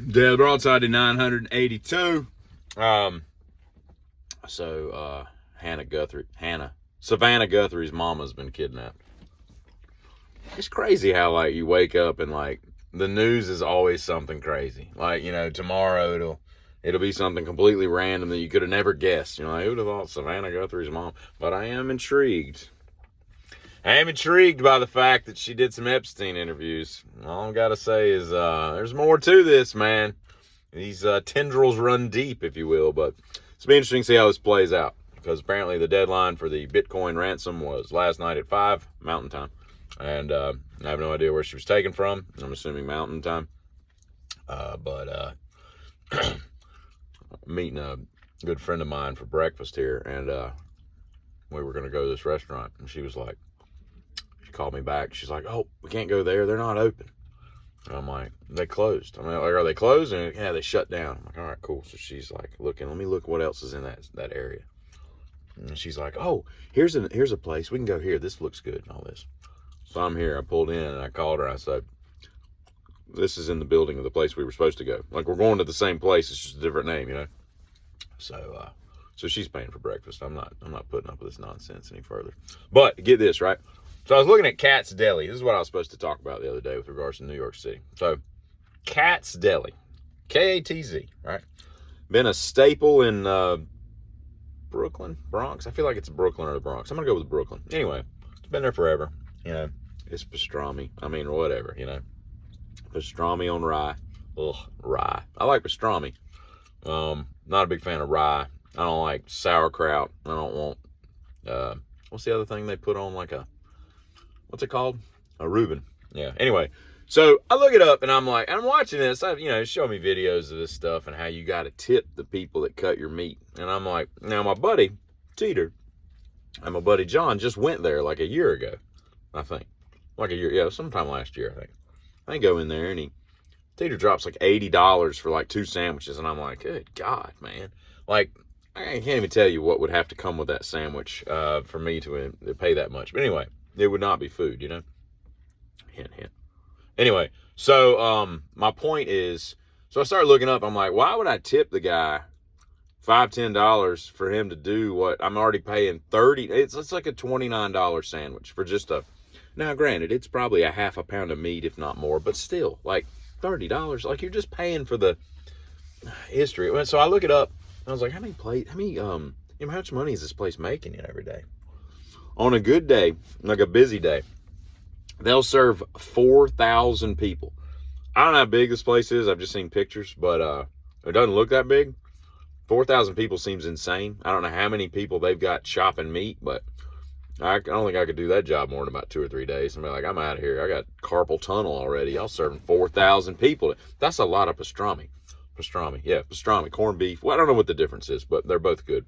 Yeah, Broadside to 982. Savannah Guthrie's mama's been kidnapped. It's crazy how, like, you wake up and, like, the news is always something crazy. Like, tomorrow it'll be something completely random that you could have never guessed. Who would have thought Savannah Guthrie's mom? But I am intrigued. I am intrigued by the fact that she did some Epstein interviews. All I've got to say is there's more to this, man. These tendrils run deep, if you will. But it's been interesting to see how this plays out. Because apparently the deadline for the Bitcoin ransom was last night at 5 Mountain Time. And I have no idea where she was taken from. I'm assuming Mountain Time. But meeting a good friend of mine for breakfast here. And we were going to go to this restaurant. And she was like, she called me back. She's like, oh, we can't go there. They're not open. And I'm like, they closed. I'm like, are they closed? And yeah, they shut down. I'm like, all right, cool. So she's like, let me look what else is in that area. And she's like, oh, here's a place. We can go here. This looks good and all this. So I'm here. I pulled in and I called her. I said, this is in the building of the place we were supposed to go. Like, we're going to the same place. It's just a different name, So she's paying for breakfast. I'm not putting up with this nonsense any further. But get this, right? So I was looking at Katz Deli. This is what I was supposed to talk about the other day with regards to New York City. So Katz Deli, K-A-T-Z, right? Been a staple in Brooklyn, Bronx. I feel like it's Brooklyn or the Bronx. I'm going to go with Brooklyn. Anyway, it's been there forever. It's pastrami. I mean, whatever, Pastrami on rye. Ugh, rye. I like pastrami. Not a big fan of rye. I don't like sauerkraut. I don't want, what's the other thing they put on, like what's it called? A Reuben. Yeah. Anyway, so I look it up and I'm like, I'm watching this. Show me videos of this stuff and how you got to tip the people that cut your meat. And I'm like, now my buddy, Teeter, and my buddy John just went there like a year ago, I think. Like a year, yeah, sometime last year, I think. I go in there and Teeter drops like $80 for like 2 sandwiches. And I'm like, good God, man. Like, I can't even tell you what would have to come with that sandwich for me to pay that much. But anyway, it would not be food, Hint, hint. Anyway, so my point is, so I started looking up. I'm like, why would I tip the guy $5, $10 for him to do what I'm already paying $30? It's like a $29 sandwich for just now granted, it's probably a half a pound of meat, if not more, but still, like $30, like you're just paying for the history. So I look it up. I was like, how much money is this place making every day? On a good day, like a busy day, they'll serve 4,000 people. I don't know how big this place is. I've just seen pictures, but it doesn't look that big. 4,000 people seems insane. I don't know how many people they've got chopping meat, but I don't think I could do that job more than about 2 or 3 days. I'm like, I'm out of here. I got carpal tunnel already. I'm serving 4,000 people. That's a lot of pastrami. Pastrami, corned beef. Well, I don't know what the difference is, but they're both good.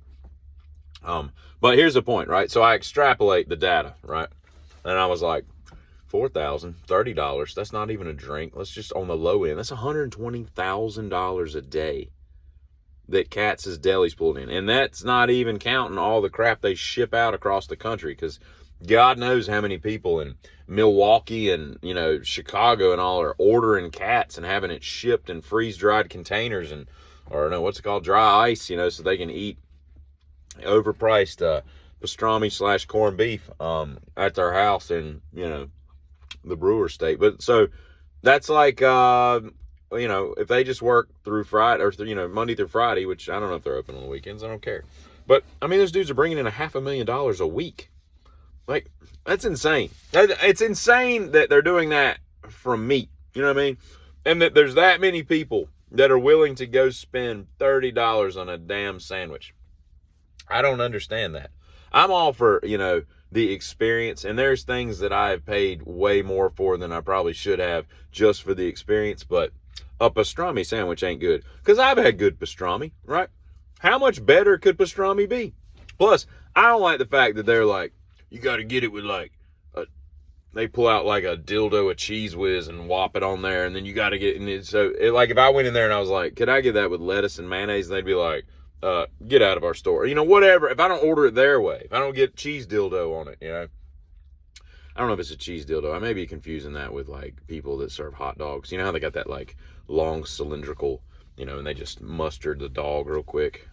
But here's the point, right? So I extrapolate the data, right? And I was like, 4,000, $30. That's not even a drink. Let's just on the low end. That's $120,000 a day that Katz's Deli's pulled in. And that's not even counting all the crap they ship out across the country, because God knows how many people in Milwaukee and, Chicago and all are ordering Katz and having it shipped in freeze-dried containers dry ice, so they can eat overpriced pastrami / corned beef at their house in, the Brewer State. But so that's like, if they just work through Friday or, Monday through Friday, which I don't know if they're open on the weekends. I don't care. But, those dudes are bringing in $500,000 a week. Like, that's insane. It's insane that they're doing that from meat. You know what I mean? And that there's that many people that are willing to go spend $30 on a damn sandwich. I don't understand that. I'm all for, the experience. And there's things that I've paid way more for than I probably should have just for the experience. But a pastrami sandwich ain't good. Because I've had good pastrami, right? How much better could pastrami be? Plus, I don't like the fact that they're like, you got to get it with they pull out like a dildo of Cheese Whiz and whop it on there. And then you got to get like if I went in there and I was like, could I get that with lettuce and mayonnaise? And they'd be like, get out of our store. Whatever. If I don't order it their way, if I don't get cheese dildo on it, I don't know if it's a cheese dildo. I may be confusing that with like people that serve hot dogs. You know how they got that like long cylindrical, and they just mustard the dog real quick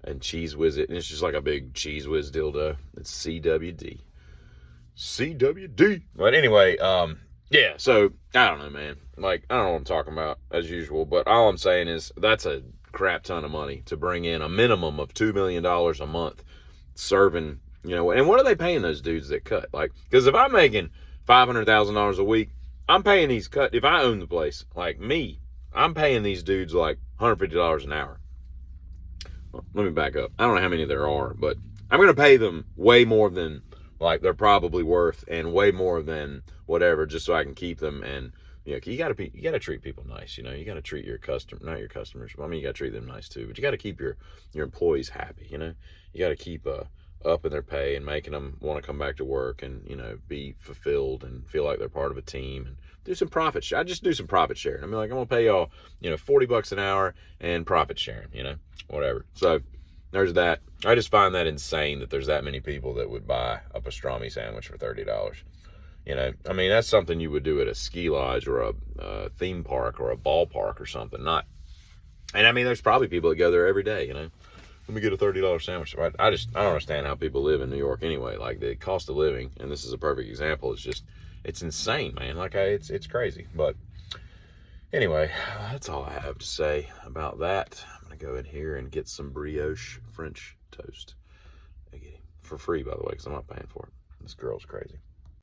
and cheese whiz it. And it's just like a big cheese whiz dildo. It's CWD. CWD. But anyway, yeah, so I don't know, man. Like, I don't know what I'm talking about as usual, but all I'm saying is that's a crap ton of money to bring in a minimum of $2 million a month serving, and what are they paying those dudes that cut? Like, because if I'm making $500,000 a week, I'm paying these if I own the place, like me, I'm paying these dudes like $150 an hour. Well, let me back up. I don't know how many there are, but I'm going to pay them way more than like they're probably worth, and way more than whatever, just so I can keep them. And you got to treat people nice. You got to treat your not your customers. I mean, you got to treat them nice too. But you got to keep your employees happy. You got to keep up in their pay and making them want to come back to work and be fulfilled and feel like they're part of a team, and do some profit share. I just do some profit sharing. I mean, like, I'm gonna pay y'all $40 an hour and profit sharing. Whatever. So there's that. I just find that insane that there's that many people that would buy a pastrami sandwich for $30. I mean, that's something you would do at a ski lodge or a theme park or a ballpark or something. And I mean, there's probably people that go there every day. Let me get a $30 sandwich. I don't understand how people live in New York anyway. Like, the cost of living, and this is a perfect example. It's insane, man. Like, it's crazy. But anyway, that's all I have to say about that. I'm gonna go in here and get some brioche French toast. I get it for free, by the way, because I'm not paying for it. This girl's crazy.